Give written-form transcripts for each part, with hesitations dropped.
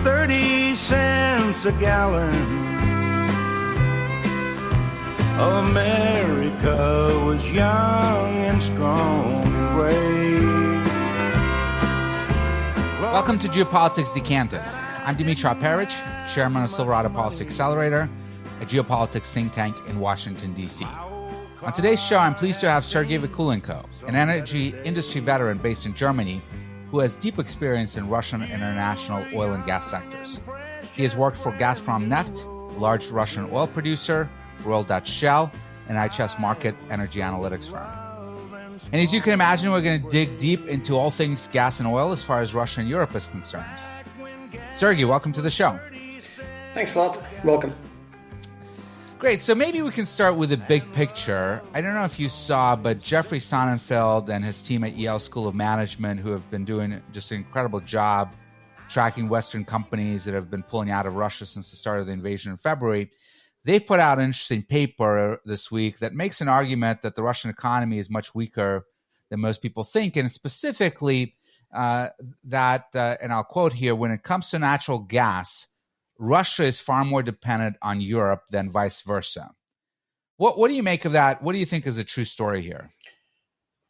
30 cents a gallon. America was young and strong and brave. Welcome to Geopolitics Decanted. I'm Dmitri Alperovitch, chairman of Silverado Policy Accelerator, a geopolitics think tank in Washington, D.C. On today's show, I'm pleased to have Sergey Vakulenko, an energy industry veteran based in Germany who has deep experience in Russian international oil and gas sectors. He has worked for Gazprom Neft, a large Russian oil producer, Royal Dutch Shell, and IHS Markit energy analytics firm. And as you can imagine, we're going to dig deep into all things gas and oil as far as Russia and Europe is concerned. Sergey, welcome to the show. Thanks a lot. Welcome. Great. So maybe we can start with the big picture. I don't know if you saw, but Jeffrey Sonnenfeld and his team at Yale School of Management, who have been doing just an incredible job tracking Western companies that have been pulling out of Russia since the start of the invasion in February, they've put out an interesting paper this week that makes an argument that the Russian economy is much weaker than most people think. And specifically that, and I'll quote here, when it comes to natural gas, Russia is far more dependent on Europe than vice versa. What do you make of that? What do you think is a true story here?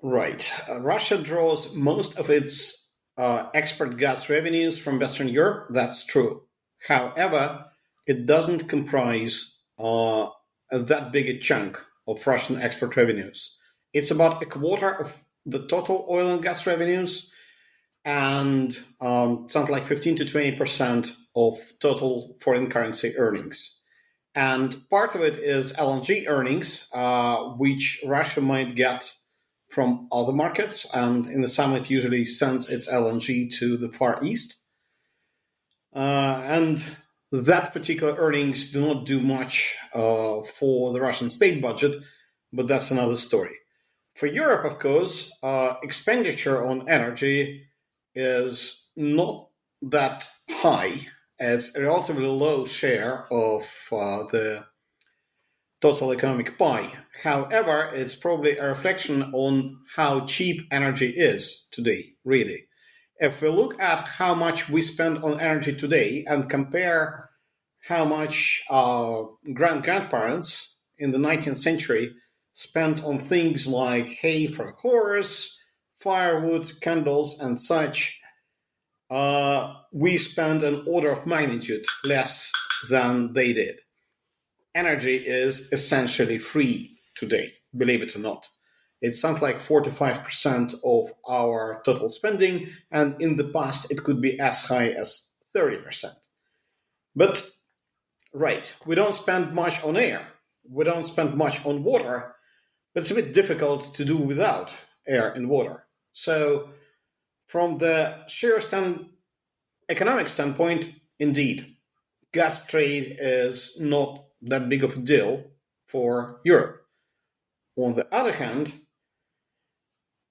Right. Russia draws most of its export gas revenues from Western Europe. That's true. However, it doesn't comprise that big a chunk of Russian export revenues. It's about a quarter of the total oil and gas revenues and something like 15 to 20% of total foreign currency earnings. And part of it is LNG earnings, which Russia might get from other markets. And in the summer, it usually sends its LNG to the Far East. And that particular earnings do not do much for the Russian state budget, but that's another story. For Europe, of course, expenditure on energy is not that high. It's a relatively low share of the total economic pie. However, it's probably a reflection on how cheap energy is today, really. If we look at how much we spend on energy today and compare how much grandparents in the 19th century spent on things like hay for a horse, firewood, candles, and such, we spend an order of magnitude less than they did. Energy is essentially free today, believe it or not. It's something like 4 to 5% of our total spending, and in the past it could be as high as 30%. But, right, we don't spend much on air, we don't spend much on water, but it's a bit difficult to do without air and water. So, from the sheer economic standpoint, indeed, gas trade is not that big of a deal for Europe. On the other hand,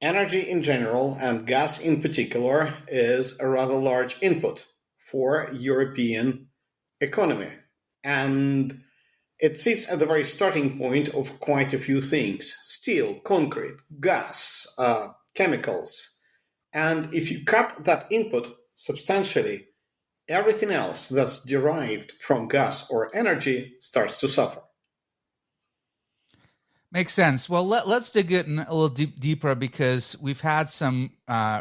energy in general and gas in particular is a rather large input for European economy. And it sits at the very starting point of quite a few things: steel, concrete, gas, chemicals. And if you cut that input substantially, everything else that's derived from gas or energy starts to suffer. Makes sense. Well, let's dig in a little deeper, because we've had some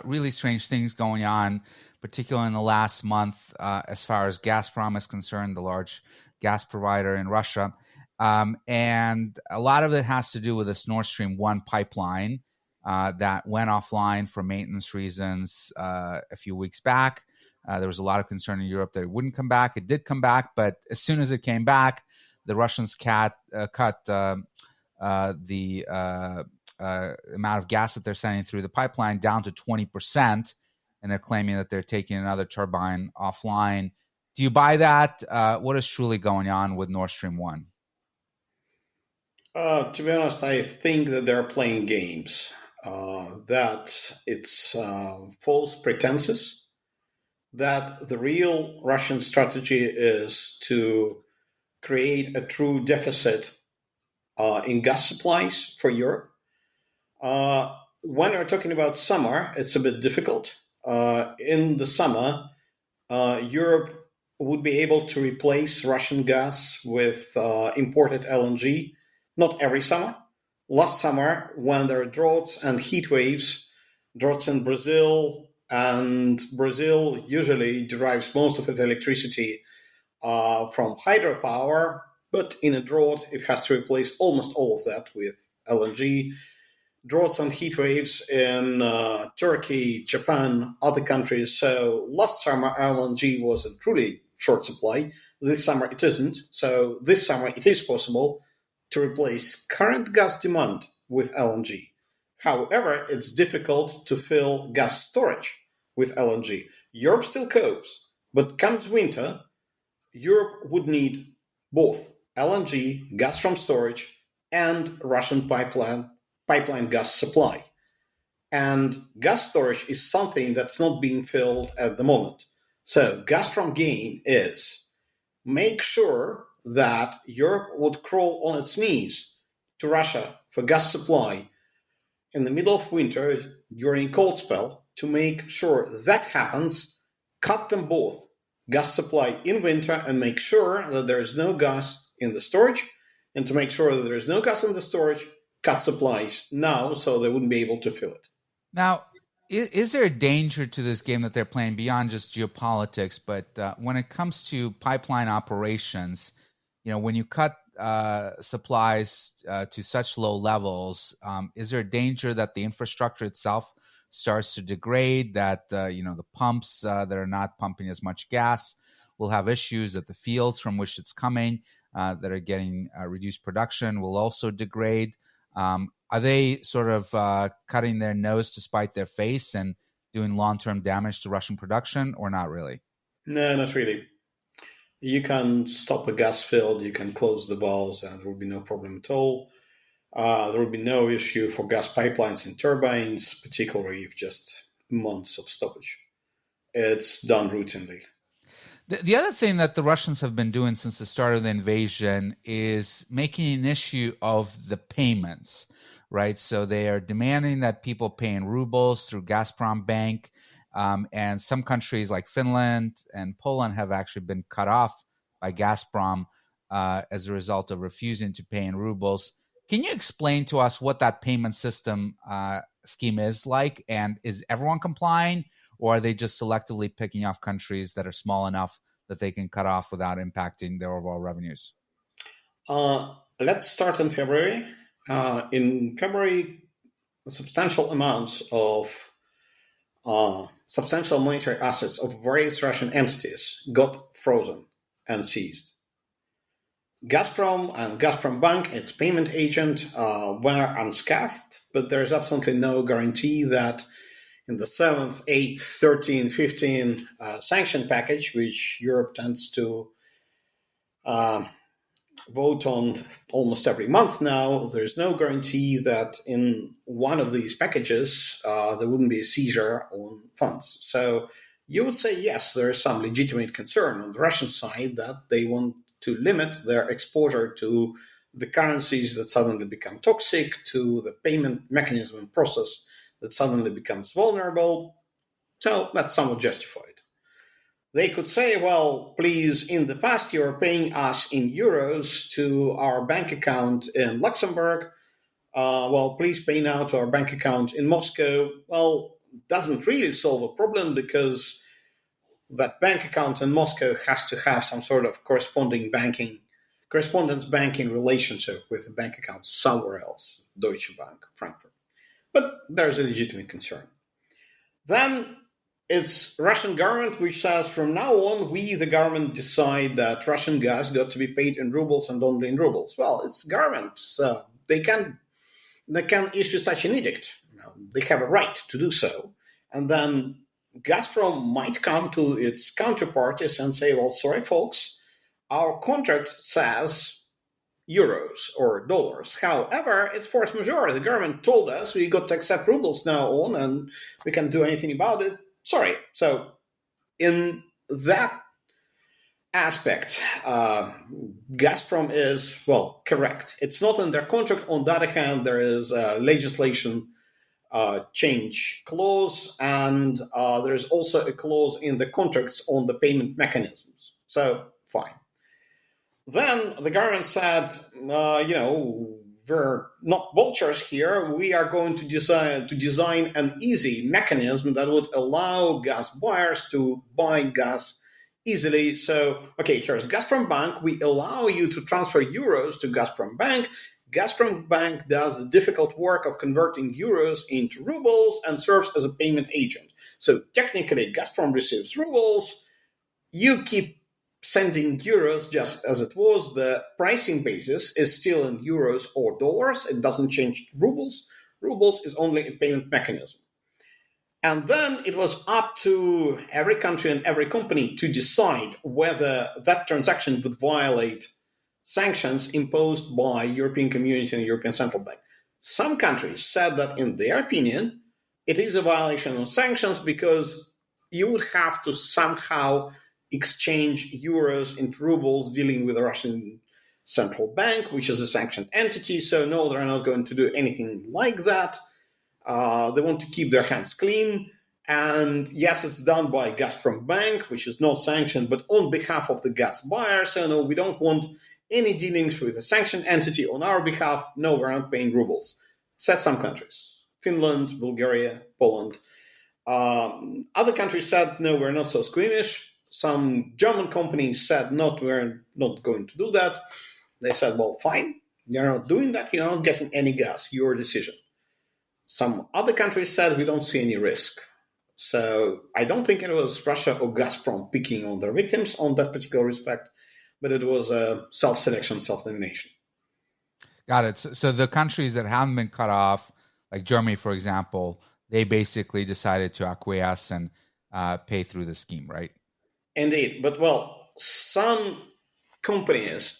really strange things going on, particularly in the last month, as far as Gazprom is concerned, the large gas provider in Russia. And a lot of it has to do with this Nord Stream 1 pipeline that went offline for maintenance reasons a few weeks back. There was a lot of concern in Europe that it wouldn't come back. It did come back, but as soon as it came back, the Russians cut the amount of gas that they're sending through the pipeline down to 20%, and they're claiming that they're taking another turbine offline. Do you buy that? What is truly going on with Nord Stream 1? To be honest, I think that they're playing games, that it's false pretenses, that the real Russian strategy is to create a true deficit in gas supplies for Europe. When we're talking about summer, it's a bit difficult. In the summer, Europe would be able to replace Russian gas with imported LNG, not every summer. Last summer, when there are droughts and heat waves, droughts in Brazil, and Brazil usually derives most of its electricity from hydropower, but in a drought, it has to replace almost all of that with LNG. Droughts and heat waves in Turkey, Japan, other countries. So last summer, LNG was a truly short supply. This summer, it isn't. So this summer, it is possible to replace current gas demand with LNG. However, it's difficult to fill gas storage with LNG. Europe still copes, but comes winter, Europe would need both LNG, gas from storage, and Russian pipeline gas supply. And gas storage is something that's not being filled at the moment. So Gazprom game is make sure that Europe would crawl on its knees to Russia for gas supply in the middle of winter during a cold spell. To make sure that happens, cut them both, gas supply in winter, and make sure that there is no gas in the storage. And to make sure that there is no gas in the storage, cut supplies now so they wouldn't be able to fill it. Now, is there a danger to this game that they're playing beyond just geopolitics? But when it comes to pipeline operations, when you cut supplies to such low levels, is there a danger that the infrastructure itself starts to degrade, that the pumps that are not pumping as much gas will have issues, that the fields from which it's coming that are getting reduced production will also degrade? Are they sort of cutting their nose to spite their face and doing long-term damage to Russian production, or not really? No, not really. You can stop a gas field, you can close the valves, and there will be no problem at all. There will be no issue for gas pipelines and turbines, particularly if just months of stoppage. It's done routinely. The other thing that the Russians have been doing since the start of the invasion is making an issue of the payments, right? So they are demanding that people pay in rubles through Gazprom Bank. And some countries like Finland and Poland have actually been cut off by Gazprom as a result of refusing to pay in rubles. Can you explain to us what that payment system scheme is like? And is everyone complying? Or are they just selectively picking off countries that are small enough that they can cut off without impacting their overall revenues? Let's start in February. In February, substantial amounts of substantial monetary assets of various Russian entities got frozen and seized. Gazprom and Gazprom Bank, its payment agent, were unscathed, but there's absolutely no guarantee that in the 7th, 8th, 13th, 15th sanction package, which Europe tends to vote on almost every month now, there's no guarantee that in one of these packages there wouldn't be a seizure on funds. So you would say, yes, there is some legitimate concern on the Russian side that they want to limit their exposure to the currencies that suddenly become toxic, to the payment mechanism and process that suddenly becomes vulnerable. So that's somewhat justified. They could say, well, please, in the past you were paying us in euros to our bank account in Luxembourg. Well, please pay now to our bank account in Moscow. Well, doesn't really solve a problem because that bank account in Moscow has to have some sort of correspondence banking relationship with a bank account somewhere else, Deutsche Bank, Frankfurt. But there's a legitimate concern. Then it's Russian government which says from now on, we, the government, decide that Russian gas got to be paid in rubles and only in rubles. Well, it's government. So they can issue such an edict. They have a right to do so. And then Gazprom might come to its counterparties and say, well, sorry, folks, our contract says euros or dollars. However, it's force majeure. The government told us we got to accept rubles now on and we can't do anything about it. Sorry. So in that aspect, Gazprom is, well, correct. It's not in their contract. On the other hand, there is a legislation change clause, and there is also a clause in the contracts on the payment mechanisms. So fine. Then the government said, we're not vultures here. We are going to design an easy mechanism that would allow gas buyers to buy gas easily. So, okay, here's Gazprom Bank. We allow you to transfer euros to Gazprom Bank. Gazprom Bank does the difficult work of converting euros into rubles and serves as a payment agent. So technically, Gazprom receives rubles. You keep sending euros just as it was. The pricing basis is still in euros or dollars. It doesn't change to rubles. Rubles is only a payment mechanism. And then it was up to every country and every company to decide whether that transaction would violate sanctions imposed by European Community and European Central Bank. Some countries said that, in their opinion, it is a violation of sanctions because you would have to somehow exchange euros into rubles dealing with the Russian Central Bank, which is a sanctioned entity. So no, they're not going to do anything like that. They want to keep their hands clean. And yes, it's done by Gazprom Bank, which is not sanctioned, but on behalf of the gas buyer. So no, we don't want any dealings with a sanctioned entity on our behalf. No, we're not paying rubles. Said some countries. Finland, Bulgaria, Poland. Other countries said, no, we're not so squeamish. Some German companies said, no, we're not going to do that. They said, well, fine. You're not doing that. You're not getting any gas. Your decision. Some other countries said, we don't see any risk. So I don't think it was Russia or Gazprom picking on their victims on that particular respect, but it was a self-selection, self-determination. Got it. So the countries that haven't been cut off, like Germany, for example, they basically decided to acquiesce and pay through the scheme, right? Indeed. But, well, some companies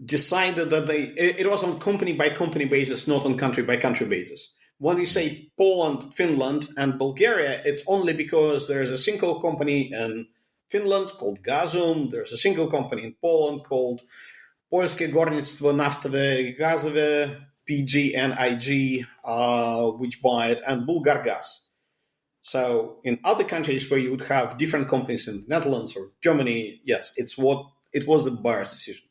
decided that it was on company-by-company basis, not on country-by-country basis. When we say Poland, Finland, and Bulgaria, it's only because there's a single company in Finland called Gazum. There's a single company in Poland called Polskie Górnictwo Naftowe Gazowe, PGNIG, which buy it, and Bulgargas. So in other countries where you would have different companies in the Netherlands or Germany, yes, it was the buyer's decision.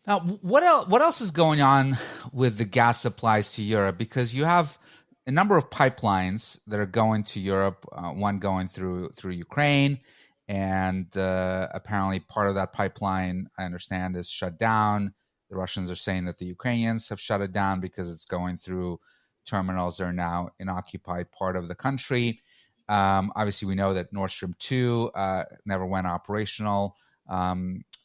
Now, what else is going on with the gas supplies to Europe? Because you have a number of pipelines that are going to Europe, one going through Ukraine, and apparently part of that pipeline, I understand, is shut down. The Russians are saying that the Ukrainians have shut it down because it's going through terminals that are now in occupied part of the country. Obviously, we know that Nord Stream 2 never went operational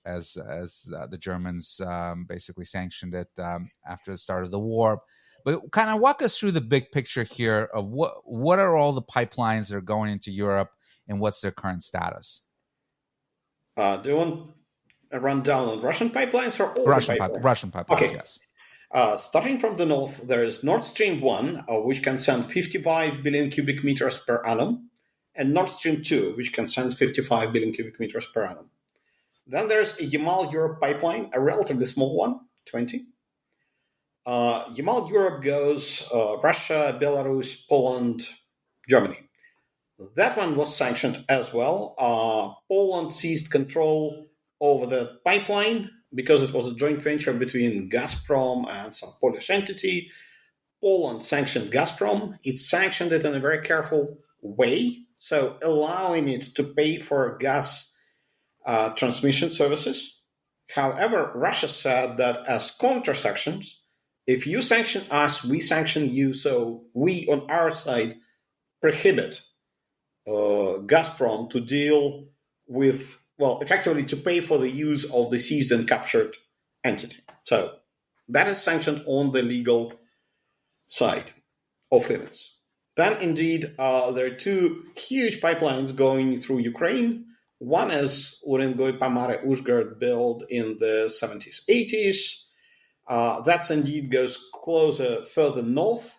as the Germans basically sanctioned it after the start of the war. But kind of walk us through the big picture here of what are all the pipelines that are going into Europe and what's their current status? Do you want a rundown on Russian pipelines or all Russian the pipelines? Russian pipelines, okay. Yes. Starting from the north, there is Nord Stream 1, which can send 55 billion cubic meters per annum, and Nord Stream 2, which can send 55 billion cubic meters per annum. Then there's a Yamal-Europe pipeline, a relatively small one, 20. Yamal-Europe goes Russia, Belarus, Poland, Germany. That one was sanctioned as well. Poland seized control over the pipeline because it was a joint venture between Gazprom and some Polish entity. Poland sanctioned Gazprom. It sanctioned it in a very careful way, so allowing it to pay for gas transmission services. However, Russia said that as counter-sanctions, if you sanction us, we sanction you, so we on our side prohibit Gazprom to deal with, well, effectively to pay for the use of the seized and captured entity. So that is sanctioned on the legal side of limits. Then indeed, there are two huge pipelines going through Ukraine. One is Urengoy-Pamare-Uzhgorod built in the 70s, 80s. That indeed goes closer, further north.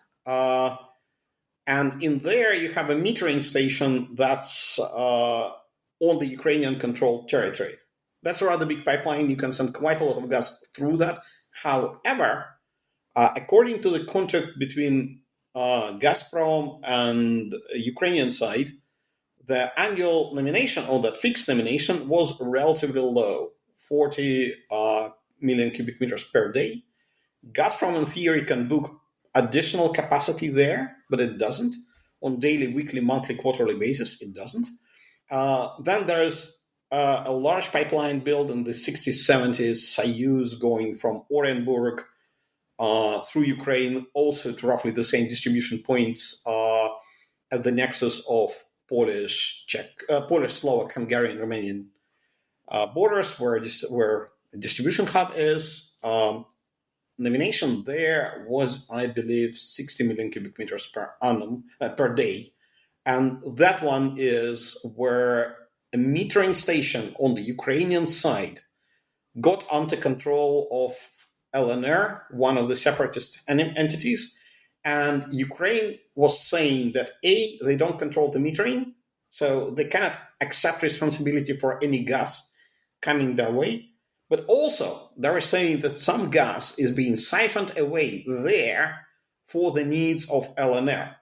And in there, you have a metering station that's on the Ukrainian-controlled territory. That's a rather big pipeline. You can send quite a lot of gas through that. However, according to the contract between Gazprom and Ukrainian side, the annual nomination, or that fixed nomination, was relatively low, 40 million cubic meters per day. Gazprom, in theory, can book additional capacity there, but it doesn't. On daily, weekly, monthly, quarterly basis, it doesn't. Then there's a large pipeline built in the 60s, 70s, Soyuz, going from Orenburg through Ukraine, also to roughly the same distribution points at the nexus of Polish, Slovak, Hungarian, Romanian borders, where the distribution hub is. Nomination there was, I believe, 60 million cubic meters per annum, per day. And that one is where a metering station on the Ukrainian side got under control of LNR, one of the separatist entities. And Ukraine was saying that, A, they don't control the metering, so they cannot accept responsibility for any gas coming their way. But also, they were saying that some gas is being siphoned away there for the needs of LNR.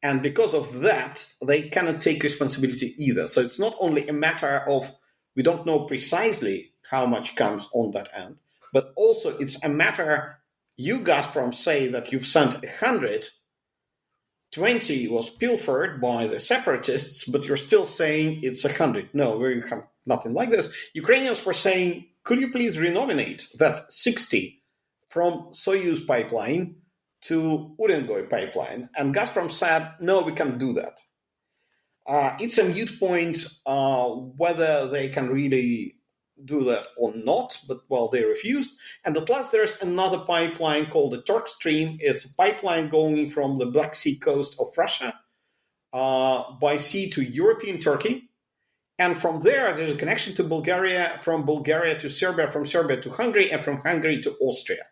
And because of that, they cannot take responsibility either. So it's not only a matter of we don't know precisely how much comes on that end, but also it's a matter, you, Gazprom, say that you've sent 100, 20 was pilfered by the separatists, but you're still saying it's 100. No, we have nothing like this. Ukrainians were saying, could you please renominate that 60 from Soyuz pipeline to Urengoy pipeline? And Gazprom said, no, we can't do that. It's a moot point whether they can really do that or not, but, well, they refused. And at last, there's another pipeline called the Turk Stream. It's a pipeline going from the Black Sea coast of Russia by sea to European Turkey. And from there, there's a connection to Bulgaria, from Bulgaria to Serbia, from Serbia to Hungary, and from Hungary to Austria.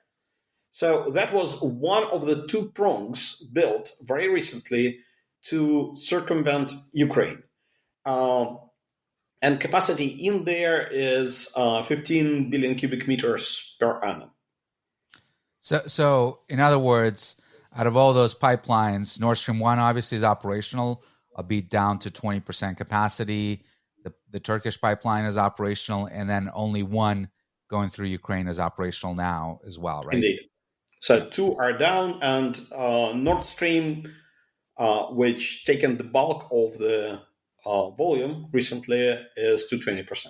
So that was one of the two prongs built very recently to circumvent Ukraine. And capacity in there is 15 billion cubic meters per annum. So in other words, out of all those pipelines, Nord Stream 1 obviously is operational, albeit down to 20% capacity. The Turkish pipeline is operational, and then only one going through Ukraine is operational now as well, right? Indeed. So two are down, and Nord Stream, which taken the bulk of the volume recently, is to 20%.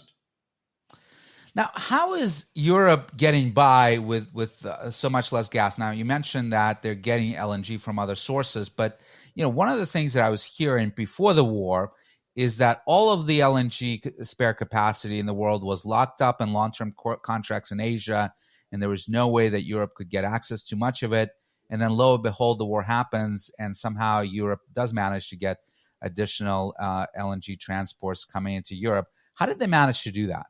Now, how is Europe getting by with so much less gas? Now, you mentioned that they're getting LNG from other sources, but one of the things that I was hearing before the war is that all of the LNG spare capacity in the world was locked up in long-term contracts in Asia, and there was no way that Europe could get access to much of it. And then, lo and behold, the war happens, and somehow Europe does manage to get additional LNG transports coming into Europe. How did they manage to do that?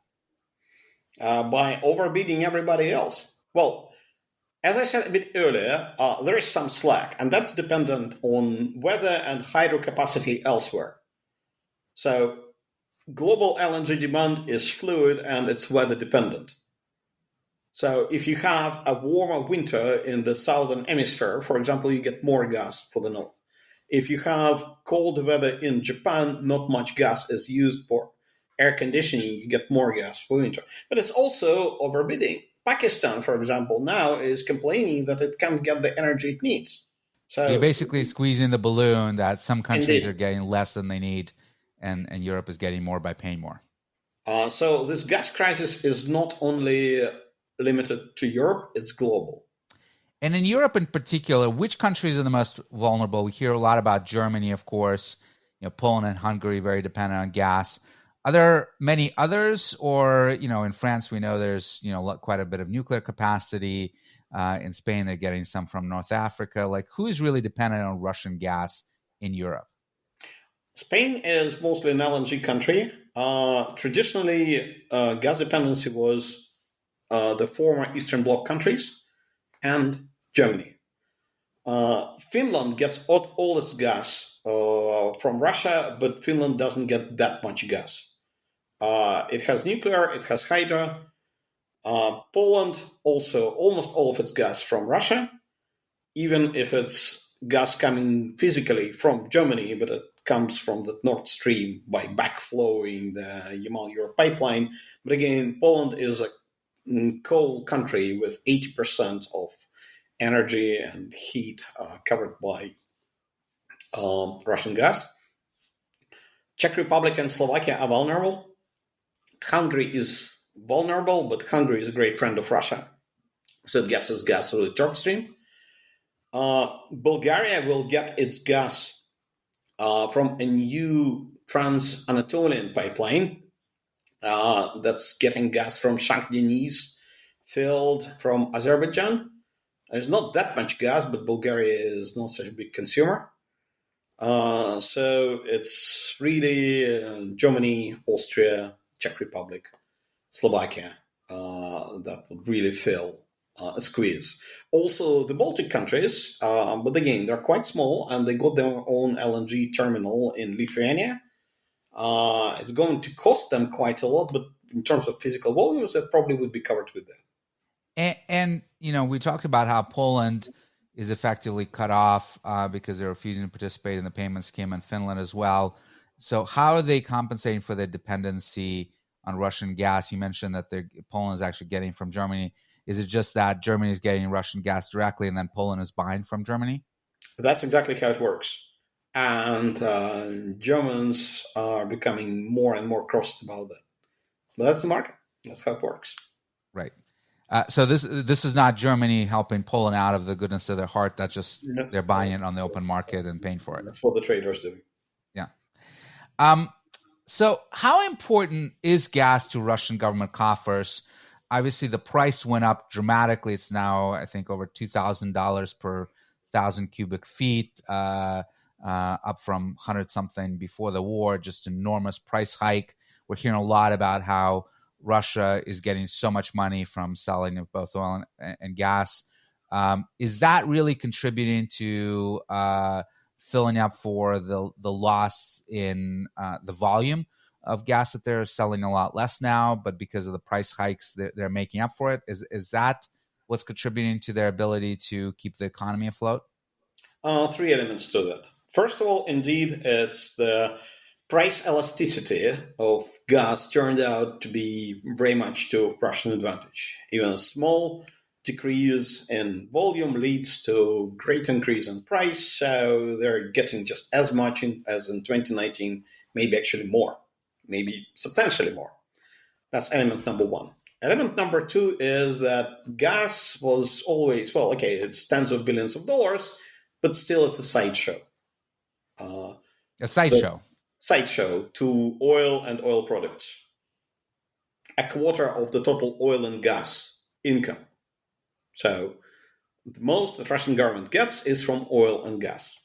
By overbidding everybody else. Well, as I said a bit earlier, there is some slack, and that's dependent on weather and hydro capacity elsewhere. So global LNG demand is fluid and it's weather dependent. So if you have a warmer winter in the southern hemisphere, for example, you get more gas for the north. If you have cold weather in Japan, not much gas is used for air conditioning, you get more gas for winter. But it's also overbidding. Pakistan, for example, now is complaining that it can't get the energy it needs. So you're basically squeezing the balloon that some countries Indeed. are getting less than they need, and Europe is getting more by paying more. So this gas crisis is not only limited to Europe, it's global. And in Europe in particular, which countries are the most vulnerable? We hear a lot about Germany, of course, Poland and Hungary, very dependent on gas. Are there many others? Or, in France, we know there's, quite a bit of nuclear capacity. In Spain, they're getting some from North Africa. Like, who is really dependent on Russian gas in Europe? Spain is mostly an LNG country. Traditionally, gas dependency was the former Eastern Bloc countries and Germany. Finland gets all its gas from Russia, but Finland doesn't get that much gas. It has nuclear, it has hydro. Poland also almost all of its gas from Russia, even if it's gas coming physically from Germany, but it comes from the Nord Stream by backflowing the Yamal-Europe pipeline. But again, Poland is a coal country with 80% of energy and heat covered by Russian gas. Czech Republic and Slovakia are vulnerable. Hungary is vulnerable, but Hungary is a great friend of Russia, so it gets its gas through the Turk Stream. Bulgaria will get its gas from a new Trans-Anatolian pipeline that's getting gas from Shah Deniz field from Azerbaijan. There's not that much gas, but Bulgaria is not such a big consumer. So it's really Germany, Austria, Czech Republic, Slovakia that would really fill a squeeze. Also, the Baltic countries, but again, they're quite small and they got their own LNG terminal in Lithuania. It's going to cost them quite a lot, but in terms of physical volumes, that probably would be covered with that. And we talked about how Poland is effectively cut off because they're refusing to participate in the payment scheme, and Finland as well. So how are they compensating for their dependency on Russian gas? You mentioned that Poland is actually getting from Germany. Is it just that Germany is getting Russian gas directly and then Poland is buying from Germany? That's exactly how it works. And Germans are becoming more and more crossed about that. But that's the market. That's how it works. Right. So this is not Germany helping Poland out of the goodness of their heart. That's just they're buying it on the open market and paying for it. That's what the traders do. Yeah. So how important is gas to Russian government coffers? Obviously, the price went up dramatically. It's now, I think, over $2,000 per 1,000 cubic feet, up from 100-something before the war, just enormous price hike. We're hearing a lot about how Russia is getting so much money from selling of both oil and gas. Is that really contributing to filling up for the loss in the volume of gas that they're selling a lot less now, but because of the price hikes, they're making up for it? Is that what's contributing to their ability to keep the economy afloat? Three elements to that. First of all, indeed, it's the price elasticity of gas turned out to be very much to Russian advantage. Even a small decrease in volume leads to great increase in price, so they're getting just as much as in 2019, maybe actually more, maybe substantially more. That's element number one. Element number two is that gas was always, it's tens of billions of dollars, but still it's a sideshow. A sideshow? Sideshow to oil and oil products. A quarter of the total oil and gas income. So the most that Russian government gets is from oil and gas.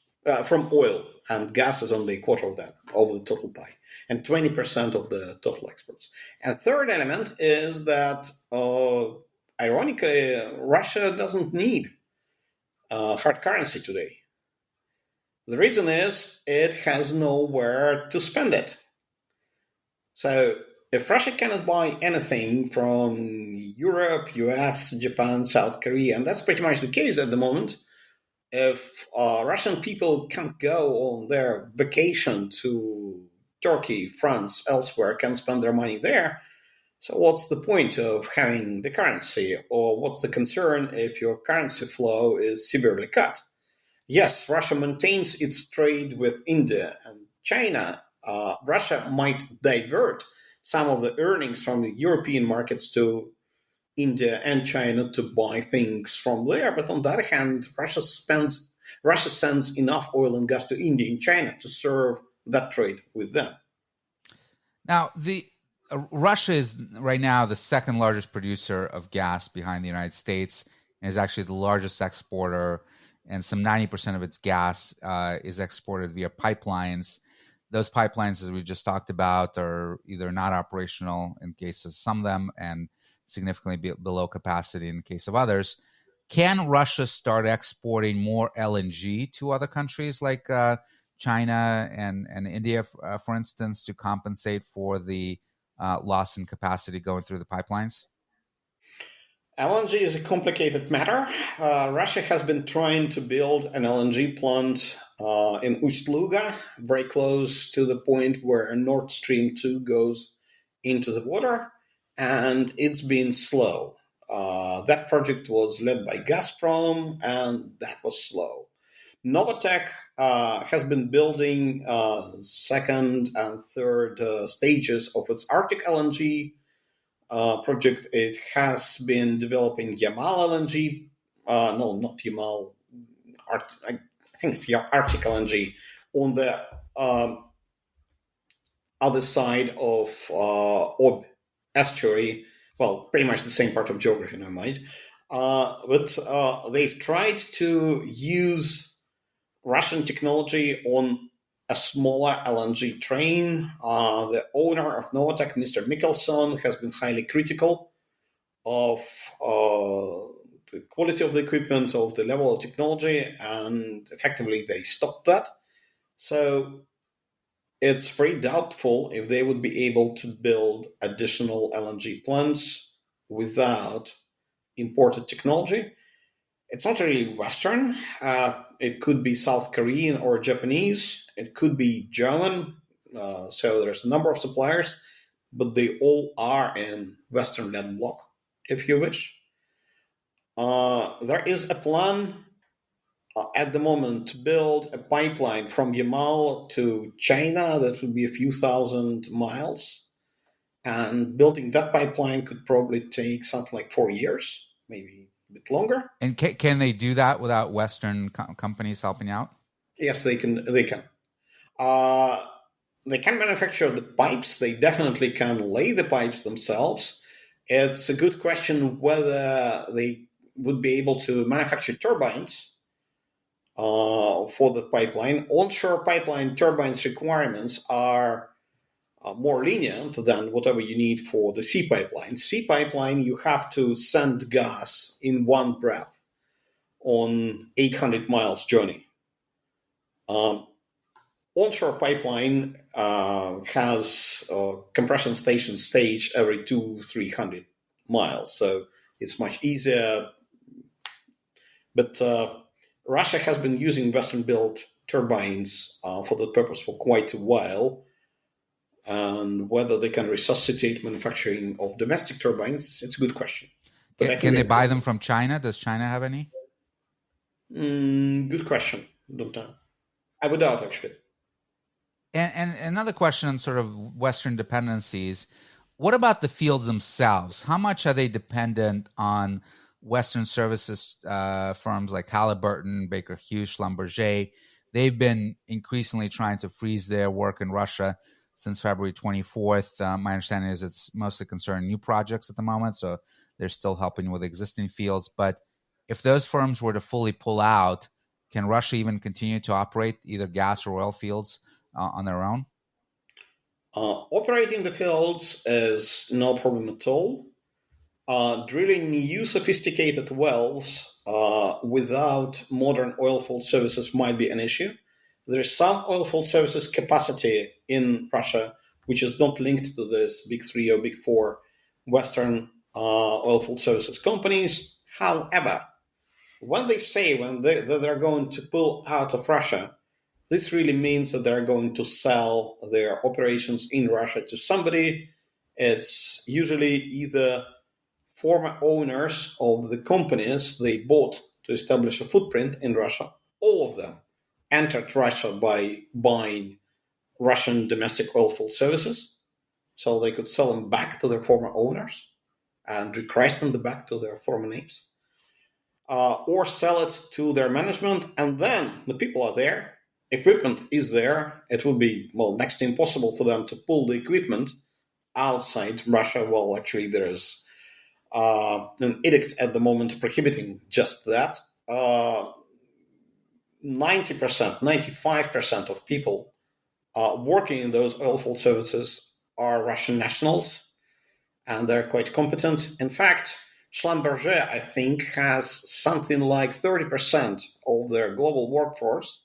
From oil, and gas is only a quarter of that, of the total pie, and 20% of the total exports. And third element is that, ironically, Russia doesn't need hard currency today. The reason is it has nowhere to spend it. So if Russia cannot buy anything from Europe, US, Japan, South Korea, and that's pretty much the case at the moment, if Russian people can't go on their vacation to Turkey, France, elsewhere, can't spend their money there, so what's the point of having the currency? Or what's the concern if your currency flow is severely cut? Yes, Russia maintains its trade with India and China. Russia might divert some of the earnings from the European markets to India and China to buy things from there. But on the other hand, Russia sends enough oil and gas to India and China to serve that trade with them. Now, Russia is right now the second largest producer of gas behind the United States, and is actually the largest exporter. And some 90% of its gas is exported via pipelines. Those pipelines, as we just talked about, are either not operational in case of some of them and significantly below capacity in the case of others. Can Russia start exporting more LNG to other countries like China and India, for instance, to compensate for the loss in capacity going through the pipelines? LNG is a complicated matter. Russia has been trying to build an LNG plant in Ust-Luga, very close to the point where Nord Stream 2 goes into the water, and it's been slow. That project was led by Gazprom, and that was slow. Novatek has been building second and third stages of its Arctic LNG project. It has been developing Yamal LNG. No, not Yamal. I think it's the Arctic LNG on the other side of Ob estuary. Well, pretty much the same part of geography, in my mind. But they've tried to use Russian technology on a smaller LNG train. The owner of Novatek, Mr. Mikkelson, has been highly critical of the quality of the equipment, of the level of technology, and effectively they stopped that. So it's very doubtful if they would be able to build additional LNG plants without imported technology. It's not really Western. It could be South Korean or Japanese. It could be German. So there's a number of suppliers, but they all are in Western-led bloc, if you wish. There is a plan at the moment to build a pipeline from Yamal to China that would be a few thousand miles. And building that pipeline could probably take something like 4 years, maybe a bit longer. And can they do that without Western companies helping out? Yes, they can. They can. They can manufacture the pipes. They definitely can lay the pipes themselves. It's a good question whether they would be able to manufacture turbines for the pipeline. Onshore pipeline turbines requirements are more lenient than whatever you need for the sea pipeline. Sea pipeline, you have to send gas in one breath on 800 miles journey. Onshore pipeline has compression station stage every 200-300 miles, so it's much easier. But Russia has been using Western-built turbines for that purpose for quite a while. And whether they can resuscitate manufacturing of domestic turbines, it's a good question. But can they buy them from China? Does China have any? Good question. Don't know. I would doubt, actually. And another question on sort of Western dependencies. What about the fields themselves? How much are they dependent on Western services firms like Halliburton, Baker Hughes, Schlumberger? They've been increasingly trying to freeze their work in Russia since February 24th. My understanding is it's mostly concerning new projects at the moment, so they're still helping with existing fields. But if those firms were to fully pull out, can Russia even continue to operate either gas or oil fields on their own? Operating the fields is no problem at all. Drilling new sophisticated wells without modern oilfield services might be an issue. There is some oilfield services capacity in Russia which is not linked to this big three or big four Western oilfield services companies. However, when they say that they're going to pull out of Russia, this really means that they're going to sell their operations in Russia to somebody. It's usually either former owners of the companies they bought to establish a footprint in Russia. All of them entered Russia by buying Russian domestic oilfield services, so they could sell them back to their former owners and rechristen them back to their former names, or sell it to their management, and then the people are there, equipment is there. It would be, next to impossible for them to pull the equipment outside Russia. Well, actually, there is an edict at the moment prohibiting just that. 90%, 95% of people working in those oilfield services are Russian nationals, and they're quite competent. In fact, Schlumberger, I think, has something like 30% of their global workforce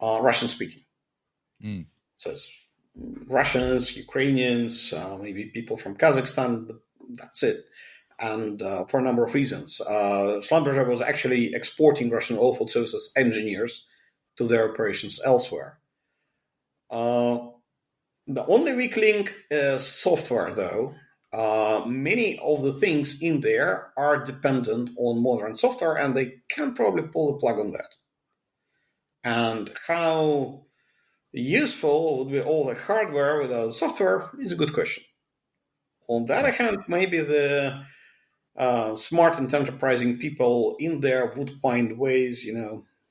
Russian-speaking. So it's Russians, Ukrainians, maybe people from Kazakhstan, but that's it. and for a number of reasons. Schlumberger was actually exporting Russian oilfield services engineers to their operations elsewhere. The only weak link is software, though. Many of the things in there are dependent on modern software, and they can probably pull the plug on that. And how useful would be all the hardware without software is a good question. On the other hand, maybe the smart and enterprising people in there would find ways,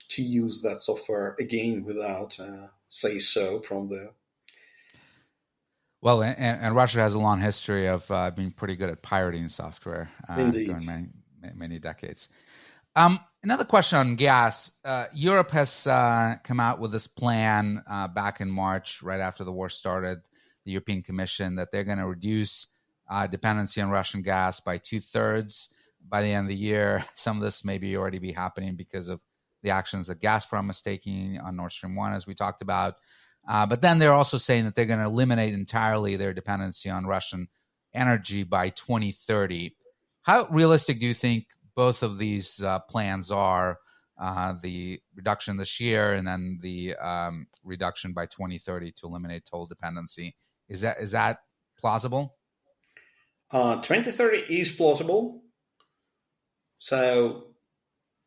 to use that software again without say so from the. Well, and Russia has a long history of being pretty good at pirating software during many decades. Another question on gas. Europe has come out with this plan back in March, right after the war started, the European Commission, that they're going to reduce dependency on Russian gas by 2/3 by the end of the year. Some of this may already be happening because of the actions that Gazprom is taking on Nord Stream 1, as we talked about. But then they're also saying that they're going to eliminate entirely their dependency on Russian energy by 2030. How realistic do you think both of these plans are, the reduction this year and then the reduction by 2030 to eliminate total dependency? Is that plausible? 2030 is plausible. So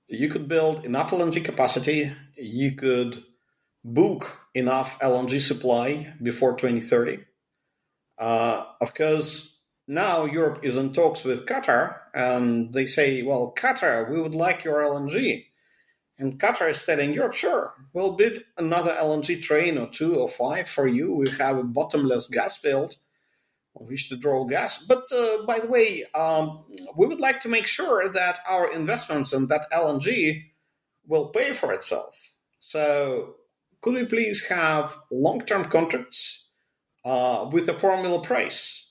you could build enough LNG capacity, you could book enough LNG supply before 2030. Of course, now Europe is in talks with Qatar, and they say, well, Qatar, we would like your LNG. And Qatar is telling Europe, sure, we'll bid another LNG train or 2 or 5 for you. We have a bottomless gas field on which to draw gas. But by the way, we would like to make sure that our investments in that LNG will pay for itself. So could we please have long-term contracts with a formula price?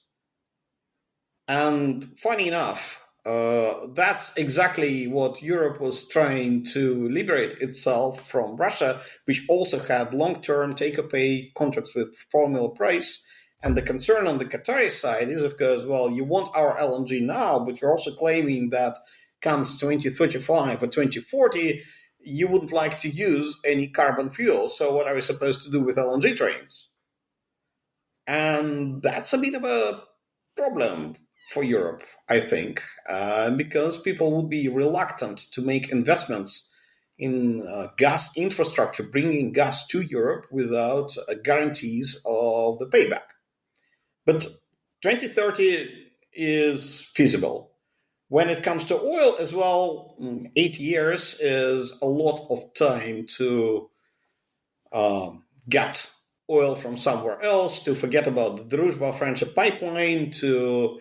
And funny enough, that's exactly what Europe was trying to liberate itself from Russia, which also had long-term take-or-pay contracts with formula price. And the concern on the Qatari side is, of course, well, you want our LNG now, but you're also claiming that comes 2035 or 2040, you wouldn't like to use any carbon fuel. So what are we supposed to do with LNG trains? And that's a bit of a problem for Europe, I think, because people would be reluctant to make investments in gas infrastructure, bringing gas to Europe without guarantees of the payback. But 2030 is feasible. When it comes to oil as well, 8 years is a lot of time to get oil from somewhere else, to forget about the Druzhba friendship pipeline, to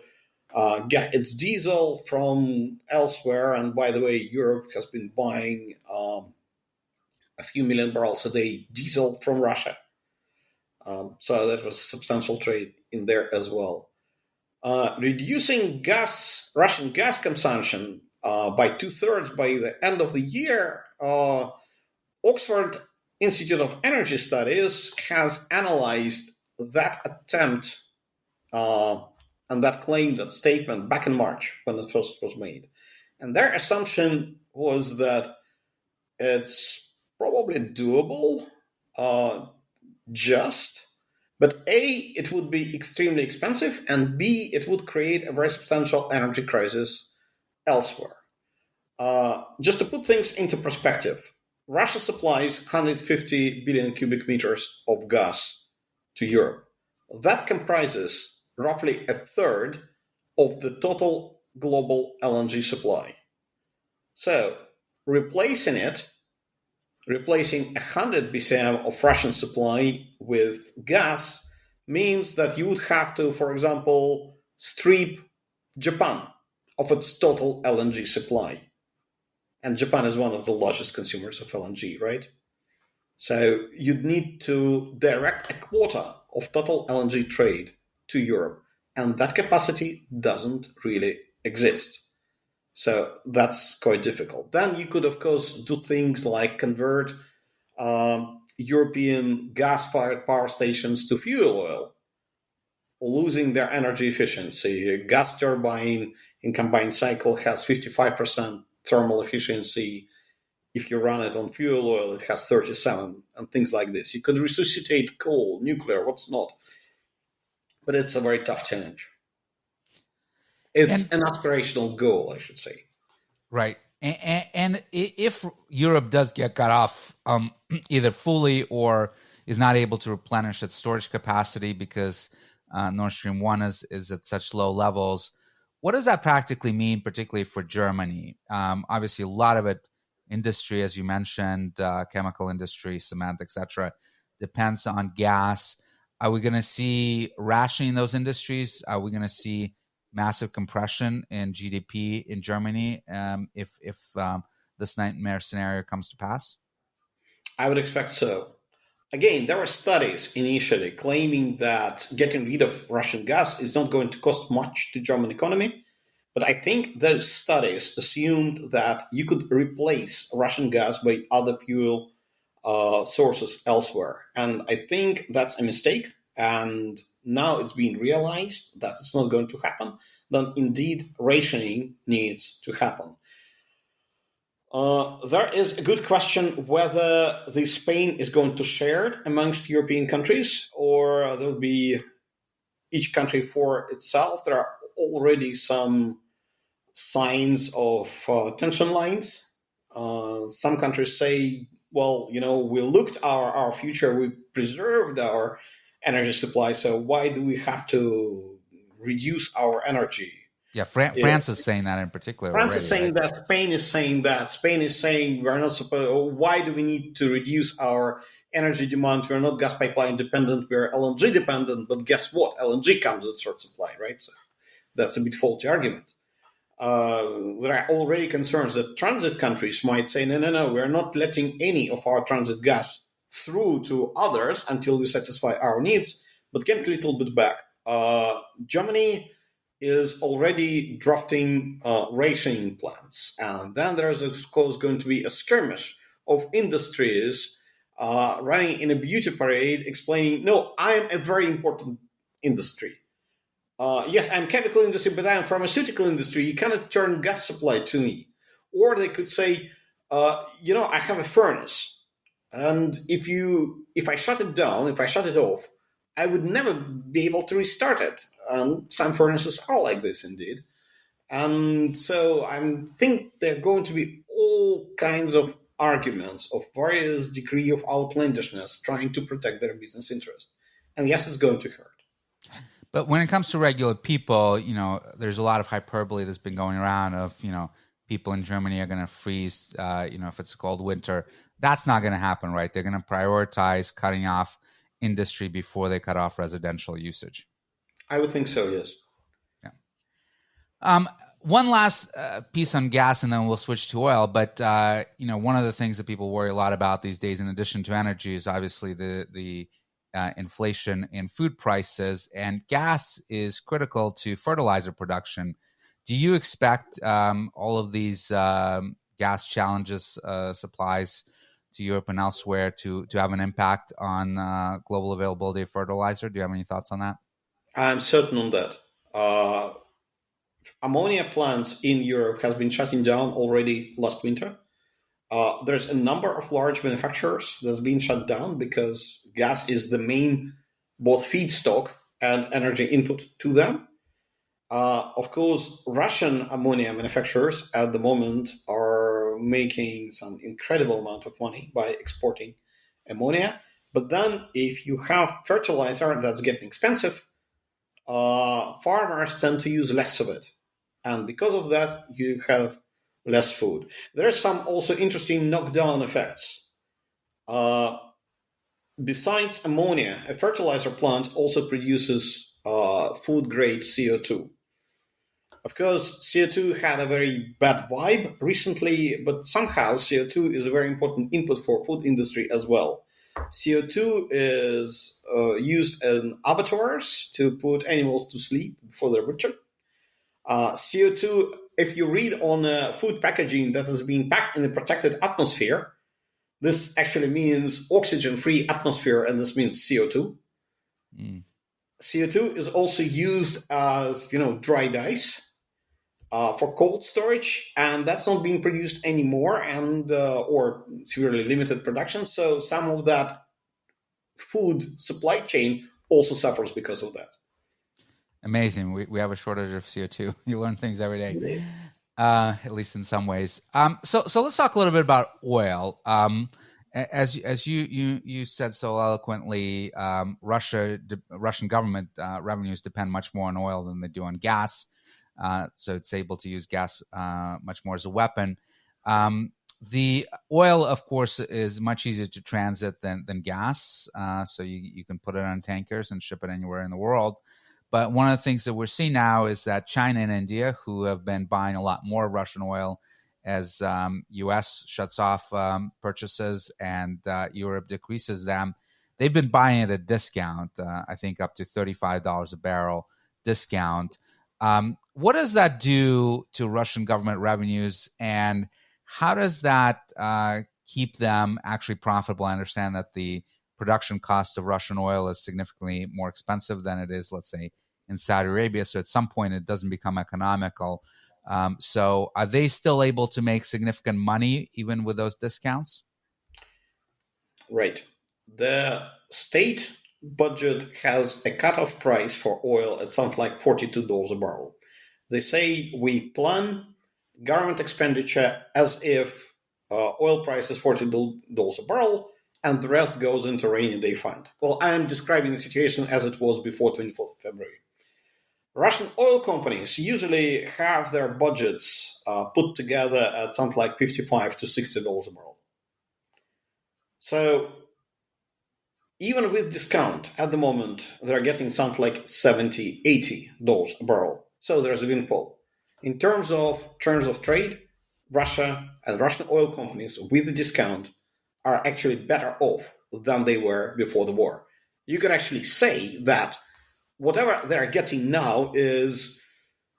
get its diesel from elsewhere. And by the way, Europe has been buying a few million barrels a day diesel from Russia. So that was substantial trade in there as well. Reducing Russian gas consumption by 2/3 by the end of the year, Oxford Institute of Energy Studies has analyzed that attempt and that claim, that statement back in March when it first was made. And their assumption was that it's probably doable, but A, it would be extremely expensive, and B, it would create a very substantial energy crisis elsewhere. Just to put things into perspective, Russia supplies 150 billion cubic meters of gas to Europe. That comprises roughly 1/3 of the total global LNG supply. So replacing 100 BCM of Russian supply with gas means that you would have to, for example, strip Japan of its total LNG supply. And Japan is one of the largest consumers of LNG, right? So you'd need to direct a quota of total LNG trade to Europe. And that capacity doesn't really exist. So that's quite difficult. Then you could, of course, do things like convert European gas-fired power stations to fuel oil, losing their energy efficiency. A gas turbine in combined cycle has 55% thermal efficiency. If you run it on fuel oil, it has 37, and things like this. You could resuscitate coal, nuclear, what's not. But it's a very tough challenge. It's an aspirational goal, I should say. Right. And if Europe does get cut off either fully or is not able to replenish its storage capacity because Nord Stream 1 is at such low levels, what does that practically mean, particularly for Germany? Obviously, a lot of it, industry, as you mentioned, chemical industry, cement, etc., depends on gas. Are we going to see rationing in those industries? Are we going to see massive compression in GDP in Germany if this nightmare scenario comes to pass? I would expect so. Again, there are studies initially claiming that getting rid of Russian gas is not going to cost much to German economy. But I think those studies assumed that you could replace Russian gas by other fuel sources elsewhere. And I think that's a mistake. And now it's being realized that it's not going to happen. Then indeed, rationing needs to happen. There is a good question whether the Spain is going to share it amongst European countries, or there will be each country for itself. There are already some signs of tension lines. Some countries say, well, we looked our future, we preserved our energy supply, so why do we have to reduce our energy? Yeah, France is saying that in particular. France is saying that. Spain is saying that. Spain is saying we're not supposed. Why do we need to reduce our energy demand? We're not gas pipeline dependent. We're LNG dependent. But guess what? LNG comes with short supply, right? So that's a bit faulty argument. There are already concerns that transit countries might say, no, we're not letting any of our transit gas through to others until we satisfy our needs. But get a little bit back. Germany is already drafting rationing plans. And then there's, of course, going to be a skirmish of industries running in a beauty parade explaining, no, I am a very important industry. Yes, I'm chemical industry, but I'm pharmaceutical industry. You cannot turn gas supply to me. Or they could say, I have a furnace. And if I shut it down, if I shut it off, I would never be able to restart it. Some furnaces are like this indeed. And so I think there are going to be all kinds of arguments of various degree of outlandishness trying to protect their business interest. And yes, it's going to hurt. But when it comes to regular people, there's a lot of hyperbole that's been going around of, people in Germany are going to freeze, if it's a cold winter. That's not going to happen, right? They're going to prioritize cutting off industry before they cut off residential usage. I would think so, yes. Yeah. One last piece on gas, and then we'll switch to oil. But one of the things that people worry a lot about these days, in addition to energy, is obviously the inflation in food prices, and gas is critical to fertilizer production. Do you expect all of these gas challenges, supplies to Europe and elsewhere, to have an impact on global availability of fertilizer? Do you have any thoughts on that? I'm certain on that. Ammonia plants in Europe has been shutting down already last winter. There's a number of large manufacturers that's been shut down because gas is the main both feedstock and energy input to them. Of course, Russian ammonia manufacturers at the moment are making some incredible amount of money by exporting ammonia. But then if you have fertilizer that's getting expensive, farmers tend to use less of it. And because of that, you have less food. There are some also interesting knockdown effects. Besides ammonia, a fertilizer plant also produces food-grade CO2. Of course, CO2 had a very bad vibe recently, but somehow CO2 is a very important input for food industry as well. CO2 is used in abattoirs to put animals to sleep before they're butchered. CO2, if you read on food packaging that is being packed in a protected atmosphere, this actually means oxygen-free atmosphere, and this means CO2. CO2 is also used as, dried ice for cold storage, and that's not being produced anymore, and or severely limited production. So some of that food supply chain also suffers because of that. Amazing. We have a shortage of CO2. You learn things every day, at least in some ways. So let's talk a little bit about oil. As you said so eloquently, Russian government revenues depend much more on oil than they do on gas. So it's able to use gas much more as a weapon. The oil, of course, is much easier to transit than gas. So you can put it on tankers and ship it anywhere in the world. But one of the things that we're seeing now is that China and India, who have been buying a lot more Russian oil as U.S. shuts off purchases and Europe decreases them, they've been buying at a discount, I think up to $35 a barrel discount. What does that do to Russian government revenues, and how does that keep them actually profitable? I understand that the production cost of Russian oil is significantly more expensive than it is, let's say, in Saudi Arabia. So at some point, it doesn't become economical. So are they still able to make significant money even with those discounts? Right. The state budget has a cutoff price for oil at something like $42 a barrel. They say we plan government expenditure as if oil price is $40 a barrel, and the rest goes into rainy day fund. Well, I am describing the situation as it was before 24th of February. Russian oil companies usually have their budgets put together at something like $55 to $60 a barrel. So even with discount at the moment, they're getting something like $70, $80 a barrel. So there's a windfall. In terms of trade, Russia and Russian oil companies with the discount are actually better off than they were before the war. You could actually say that whatever they're getting now is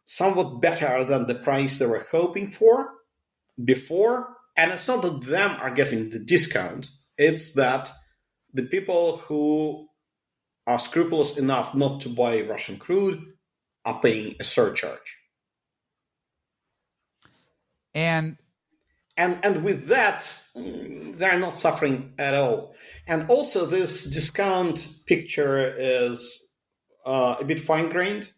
somewhat better than the price they were hoping for before. And it's not that them are getting the discount, it's that the people who are scrupulous enough not to buy Russian crude are paying a surcharge. And with that, they're not suffering at all. And also, this discount picture is a bit fine-grained.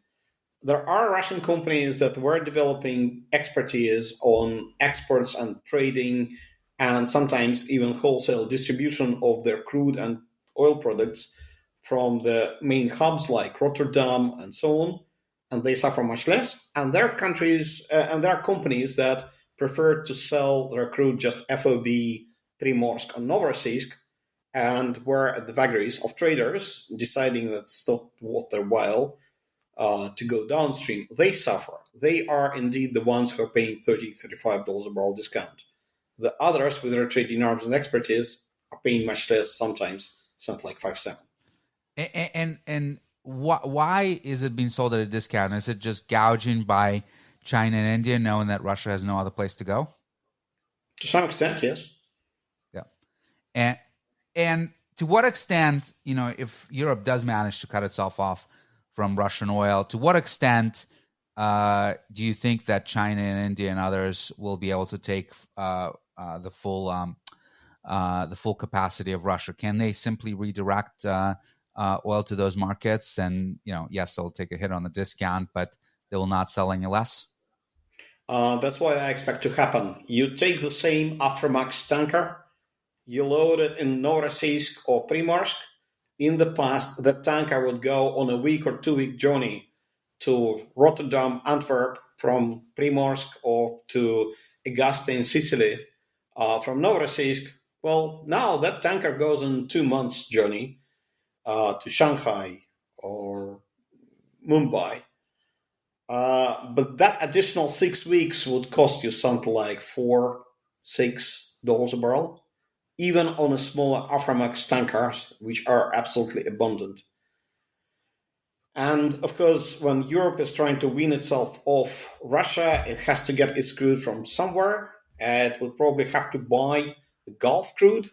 There are Russian companies that were developing expertise on exports and trading, and sometimes even wholesale distribution of their crude and oil products from the main hubs like Rotterdam and so on, and they suffer much less. And there are countries and there are companies that prefer to sell their crude just FOB, Primorsk, and Novorossiysk, and were at the vagaries of traders deciding that it's not worth their while to go downstream. They suffer. They are indeed the ones who are paying $30, $35 a barrel discount. The others, with their trading arms and expertise, are paying much less, sometimes something like 5-7. And why is it being sold at a discount? Is it just gouging by China and India, knowing that Russia has no other place to go? To some extent, yes. Yeah. And to what extent, if Europe does manage to cut itself off from Russian oil, to what extent do you think that China and India and others will be able to take the full capacity of Russia? Can they simply redirect oil to those markets? And yes, they'll take a hit on the discount, but they will not sell any less. That's what I expect to happen. You take the same Aframax tanker, you load it in Novorossiysk or Primorsk. In the past, that tanker would go on a week or 2 week journey to Rotterdam, Antwerp from Primorsk, or to Egasta in Sicily from Novorossiysk. Well, now that tanker goes on 2 months journey to Shanghai or Mumbai. But that additional 6 weeks would cost you something like $4-6 a barrel, even on a smaller Aframax tankers, which are absolutely abundant. And of course, when Europe is trying to wean itself off Russia, it has to get its crude from somewhere. It would probably have to buy the Gulf crude.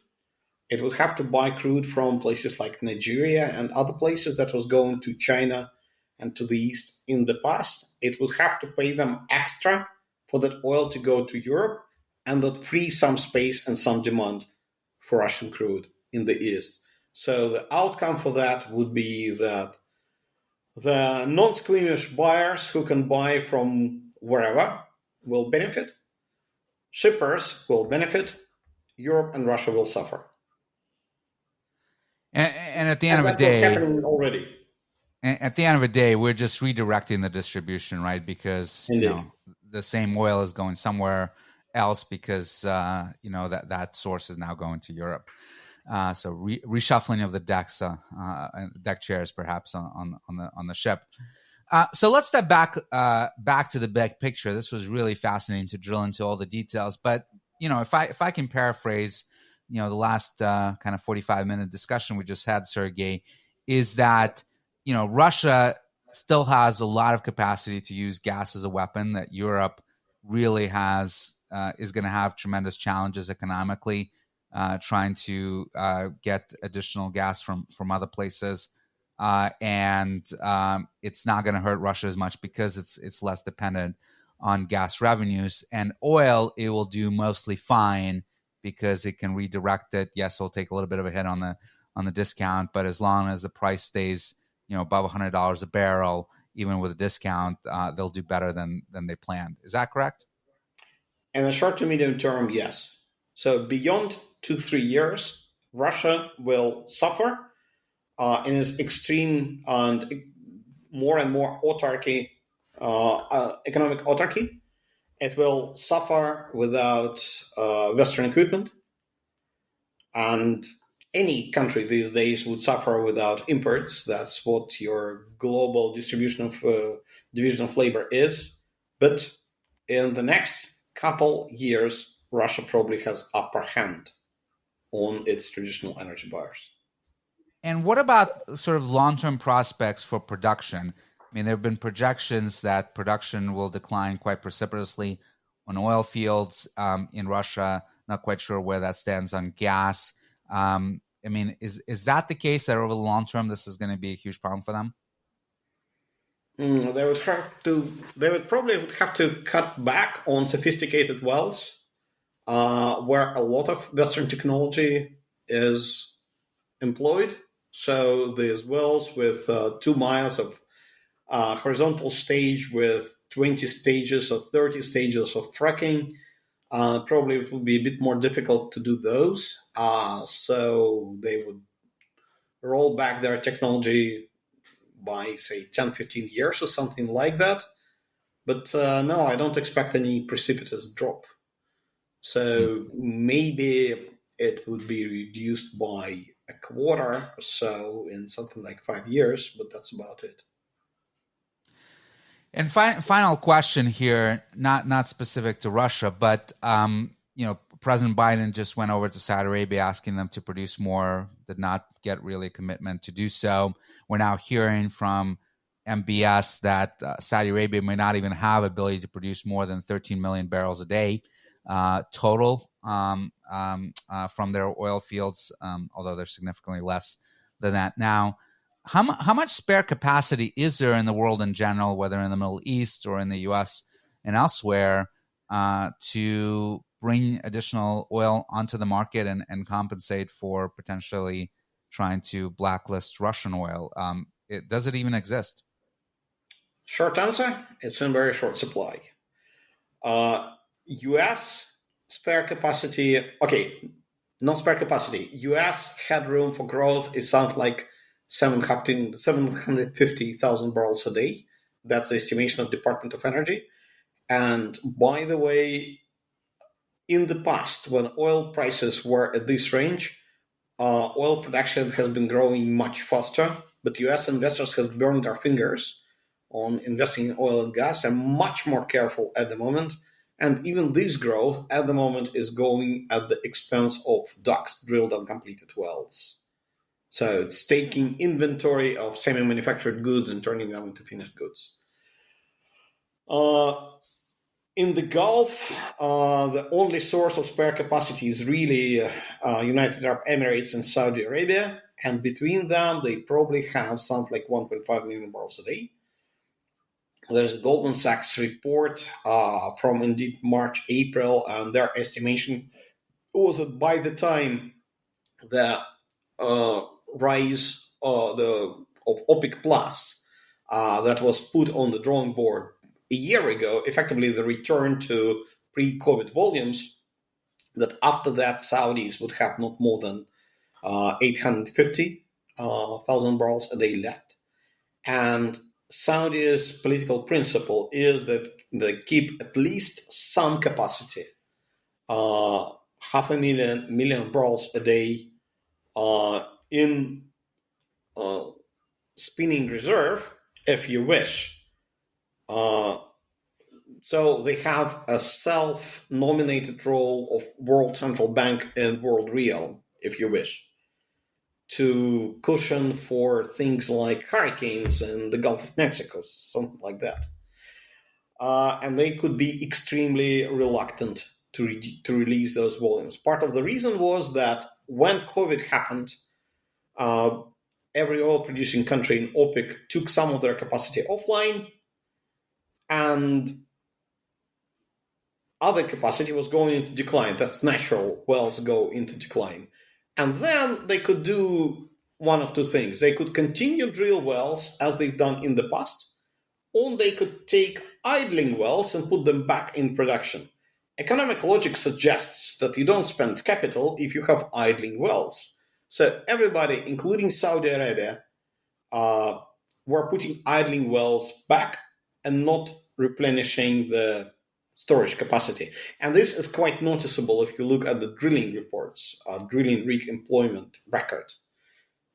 it would have to buy crude from places like Nigeria and other places that was going to China and to the east in the past. It would have to pay them extra for that oil to go to Europe, and that free some space and some demand for Russian crude in the east. So the outcome for that would be that the non-squeamish buyers who can buy from wherever will benefit, shippers will benefit, Europe and Russia will suffer. And at the end of the that's what's day, happening already. at the end of the day, we're just redirecting the distribution, right? Because Indeed. the same oil is going somewhere else because that source is now going to Europe. So reshuffling of the decks, deck chairs, perhaps on the ship. So let's step back to the big picture. This was really fascinating to drill into all the details. But if I can paraphrase, the last kind of 45-minute discussion we just had, Sergey, is that Russia still has a lot of capacity to use gas as a weapon. That Europe really is going to have tremendous challenges economically, trying to get additional gas from other places. And it's not going to hurt Russia as much because it's less dependent on gas revenues. And oil, it will do mostly fine because it can redirect it. Yes, it'll take a little bit of a hit on the discount, but as long as the price stays above $100 a barrel, even with a discount, they'll do better than they planned. Is that correct? In the short to medium term, yes. So beyond 2-3 years, Russia will suffer in its extreme and more autarky, economic autarky. It will suffer without Western equipment, and any country these days would suffer without imports. That's what your global division of labor is. But in the next couple years, Russia probably has upper hand on its traditional energy buyers. And what about sort of long-term prospects for production? I mean, there have been projections that production will decline quite precipitously on oil fields in Russia. Not quite sure where that stands on gas. I mean, is that the case, that over the long term, this is going to be a huge problem for them? They would probably have to cut back on sophisticated wells, where a lot of Western technology is employed. So these wells with 2 miles of horizontal stage with 20 stages or 30 stages of fracking, probably it would be a bit more difficult to do those. So they would roll back their technology by, say, 10-15 years or something like that. But no, I don't expect any precipitous drop. So maybe it would be reduced by a quarter or so in something like 5 years, but that's about it. And final question here, not specific to Russia, but President Biden just went over to Saudi Arabia asking them to produce more, did not get really a commitment to do so. We're now hearing from MBS that Saudi Arabia may not even have ability to produce more than 13 million barrels a day total from their oil fields, although they're significantly less than that now. How much spare capacity is there in the world in general, whether in the Middle East or in the U.S. and elsewhere, to bring additional oil onto the market and compensate for potentially trying to blacklist Russian oil? Does it even exist? Short answer, it's in very short supply. U.S. spare capacity, not spare capacity. U.S. headroom for growth is something like 750,000 barrels a day. That's the estimation of Department of Energy. And by the way, in the past, when oil prices were at this range, oil production has been growing much faster, but U.S. investors have burned their fingers on investing in oil and gas and much more careful at the moment. And even this growth at the moment is going at the expense of DUCs, drilled and completed wells. So it's taking inventory of semi-manufactured goods and turning them into finished goods. In the Gulf, the only source of spare capacity is really United Arab Emirates and Saudi Arabia. And between them, they probably have something like 1.5 million barrels a day. There's a Goldman Sachs report from indeed March, April, and their estimation was that by the time the rise of OPEC Plus that was put on the drawing board a year ago, effectively the return to pre-COVID volumes, that after that Saudis would have not more than 850,000 barrels a day left. And Saudi's political principle is that they keep at least some capacity, 500,000 barrels a day in spinning reserve, if you wish. So they have a self-nominated role of World Central Bank and World Real, if you wish, to cushion for things like hurricanes in the Gulf of Mexico, something like that. And they could be extremely reluctant to release those volumes. Part of the reason was that when COVID happened, every oil-producing country in OPEC took some of their capacity offline, and other capacity was going into decline. That's natural. Wells go into decline. And then they could do one of two things. They could continue drill wells as they've done in the past, or they could take idling wells and put them back in production. Economic logic suggests that you don't spend capital if you have idling wells. So everybody, including Saudi Arabia, were putting idling wells back and not replenishing the storage capacity. And this is quite noticeable if you look at the drilling reports, drilling rig employment record.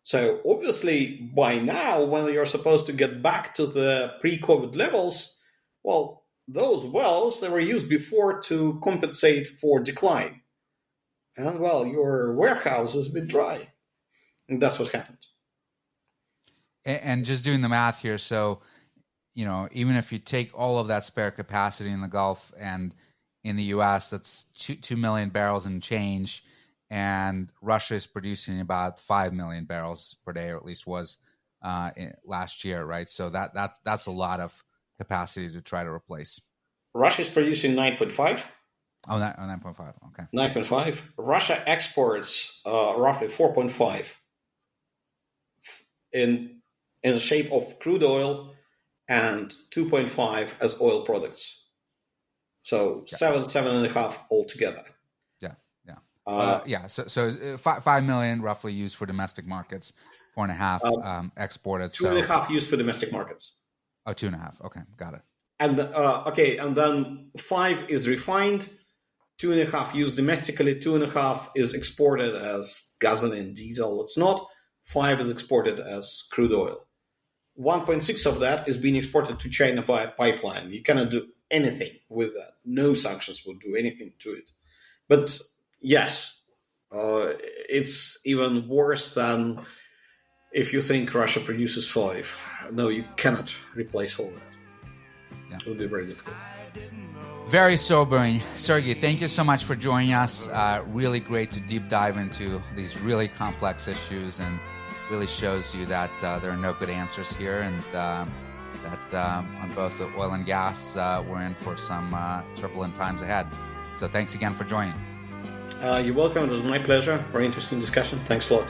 So obviously by now, when you're supposed to get back to the pre-COVID levels, well, those wells that were used before to compensate for decline. And well, your warehouse has been dry. And that's what happened. And just doing the math here, so even if you take all of that spare capacity in the Gulf and in the U.S., that's 2 million barrels and change, and Russia is producing about 5 million barrels per day, or at least was last year, right? So that's a lot of capacity to try to replace. Russia is producing 9.5. Oh, 9.5. Okay. 9.5. Russia exports roughly 4.5 in the shape of crude oil, and 2.5 as oil products. So 7.5 altogether. So 5 million roughly used for domestic markets, 4.5 exported. 2.5 used for domestic markets. Oh, 2.5. Okay, got it. And and then 5 is refined, 2.5 used domestically, 2.5 is exported as gasoline, diesel, what's not. 5 is exported as crude oil. 1.6 of that is being exported to China via pipeline. You cannot do anything with that. No sanctions will do anything to it. But yes, it's even worse than if you think Russia produces 5. No, you cannot replace all that. Yeah. It would be very difficult. Very sobering. Sergey, thank you so much for joining us. Really great to deep dive into these really complex issues, and really shows you that there are no good answers here, and that on both the oil and gas, we're in for some turbulent times ahead. So thanks again for joining. You're welcome. It was my pleasure. Very interesting discussion. Thanks a lot.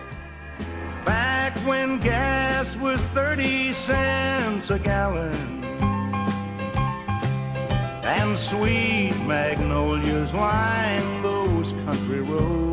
Back when gas was 30 cents a gallon and sweet magnolias lined those country roads,